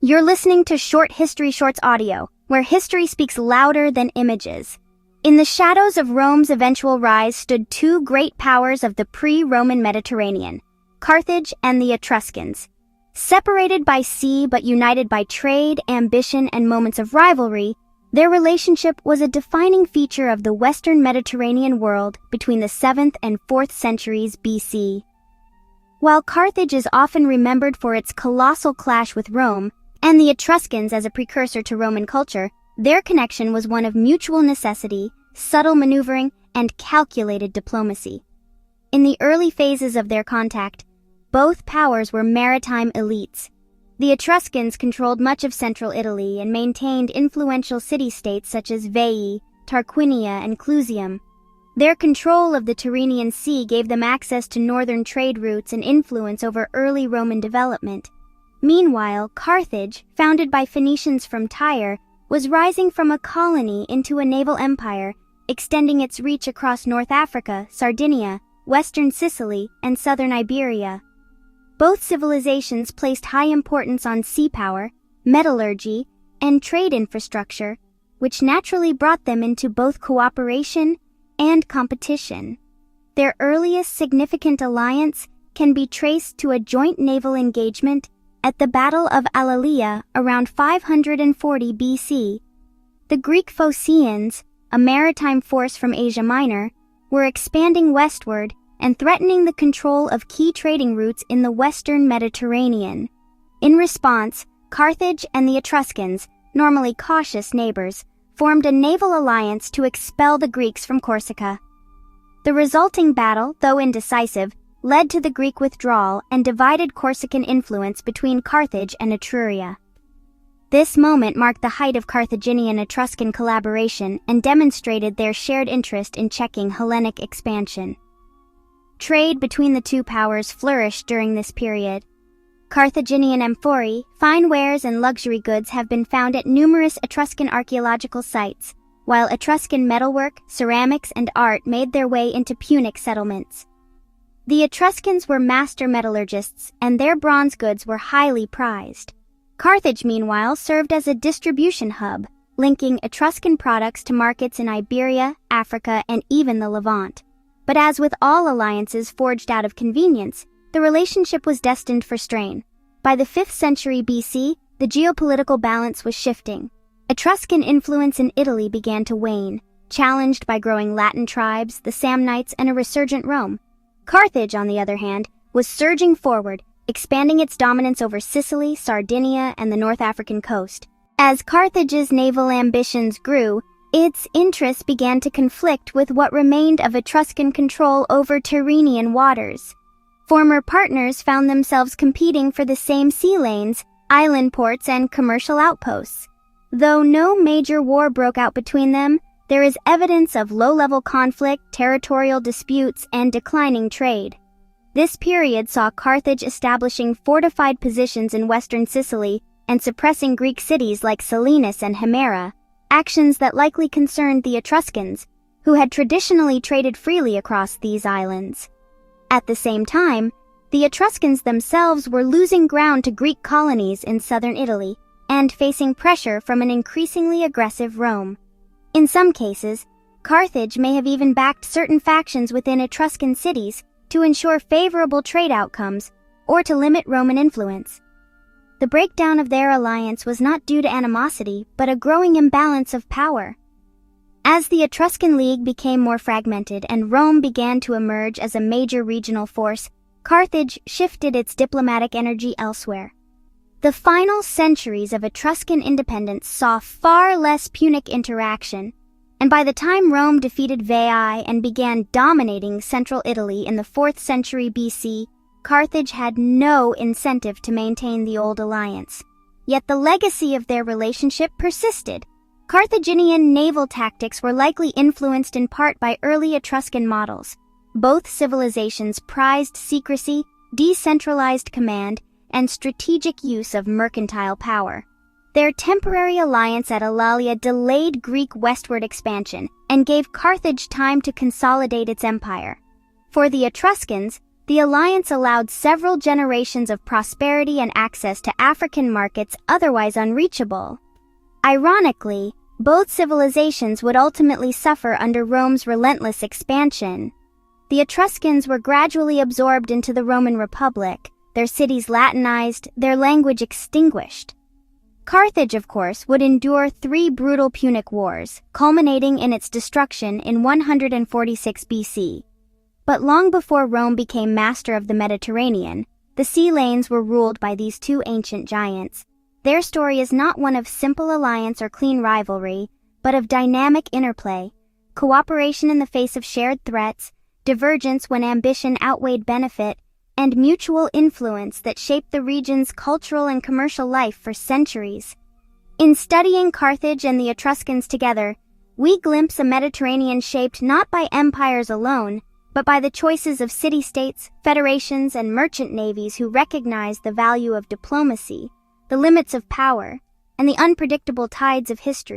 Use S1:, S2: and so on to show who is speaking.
S1: You're listening to Short History Shorts audio, where history speaks louder than images. In the shadows of Rome's eventual rise stood two great powers of the pre-Roman Mediterranean, Carthage and the Etruscans. Separated by sea but united by trade, ambition, and moments of rivalry, their relationship was a defining feature of the Western Mediterranean world between the 7th and 4th centuries BC. While Carthage is often remembered for its colossal clash with Rome, and the Etruscans as a precursor to Roman culture, their connection was one of mutual necessity, subtle maneuvering, and calculated diplomacy. In the early phases of their contact, both powers were maritime elites. The Etruscans controlled much of central Italy and maintained influential city-states such as Veii, Tarquinia, and Clusium. Their control of the Tyrrhenian Sea gave them access to northern trade routes and influence over early Roman development. Meanwhile, Carthage, founded by Phoenicians from Tyre, was rising from a colony into a naval empire, extending its reach across North Africa, Sardinia, western Sicily, and southern Iberia. Both civilizations placed high importance on sea power, metallurgy, and trade infrastructure, which naturally brought them into both cooperation and competition. Their earliest significant alliance can be traced to a joint naval engagement at the Battle of Alalia around 540 BC. The Greek Phocians, a maritime force from Asia Minor, were expanding westward and threatening the control of key trading routes in the Western Mediterranean. In response, Carthage and the Etruscans, normally cautious neighbors, formed a naval alliance to expel the Greeks from Corsica. The resulting battle, though indecisive, led to the Greek withdrawal and divided Corsican influence between Carthage and Etruria. This moment marked the height of Carthaginian-Etruscan collaboration and demonstrated their shared interest in checking Hellenic expansion. Trade between the two powers flourished during this period. Carthaginian amphorae, fine wares, and luxury goods have been found at numerous Etruscan archaeological sites, while Etruscan metalwork, ceramics, and art made their way into Punic settlements. The Etruscans were master metallurgists, and their bronze goods were highly prized. Carthage, meanwhile, served as a distribution hub, linking Etruscan products to markets in Iberia, Africa, and even the Levant. But as with all alliances forged out of convenience, the relationship was destined for strain. By the 5th century BC, the geopolitical balance was shifting. Etruscan influence in Italy began to wane, challenged by growing Latin tribes, the Samnites, and a resurgent Rome. Carthage, on the other hand, was surging forward, expanding its dominance over Sicily, Sardinia, and the North African coast. As Carthage's naval ambitions grew, its interests began to conflict with what remained of Etruscan control over Tyrrhenian waters. Former partners found themselves competing for the same sea lanes, island ports, and commercial outposts. Though no major war broke out between them, there is evidence of low-level conflict, territorial disputes, and declining trade. This period saw Carthage establishing fortified positions in western Sicily and suppressing Greek cities like Selinus and Himera, actions that likely concerned the Etruscans, who had traditionally traded freely across these islands. At the same time, the Etruscans themselves were losing ground to Greek colonies in southern Italy and facing pressure from an increasingly aggressive Rome. In some cases, Carthage may have even backed certain factions within Etruscan cities to ensure favorable trade outcomes or to limit Roman influence. The breakdown of their alliance was not due to animosity, but a growing imbalance of power. As the Etruscan League became more fragmented and Rome began to emerge as a major regional force, Carthage shifted its diplomatic energy elsewhere. The final centuries of Etruscan independence saw far less Punic interaction, and by the time Rome defeated Veii and began dominating central Italy in the 4th century BC, Carthage had no incentive to maintain the old alliance. Yet the legacy of their relationship persisted. Carthaginian naval tactics were likely influenced in part by early Etruscan models. Both civilizations prized secrecy, decentralized command, and strategic use of mercantile power. Their temporary alliance at Alalia delayed Greek westward expansion and gave Carthage time to consolidate its empire. For the Etruscans, The alliance allowed several generations of prosperity and access to African markets otherwise unreachable. Ironically, both civilizations would ultimately suffer under Rome's relentless expansion. The Etruscans were gradually absorbed into the Roman Republic, their cities Latinized, their language extinguished. Carthage, of course, would endure 3 brutal Punic Wars, culminating in its destruction in 146 BC. But long before Rome became master of the Mediterranean, the sea lanes were ruled by these two ancient giants. Their story is not one of simple alliance or clean rivalry, but of dynamic interplay, cooperation in the face of shared threats, divergence when ambition outweighed benefit, and mutual influence that shaped the region's cultural and commercial life for centuries. In studying Carthage and the Etruscans together, we glimpse a Mediterranean shaped not by empires alone, but by the choices of city-states, federations, and merchant navies who recognized the value of diplomacy, the limits of power, and the unpredictable tides of history.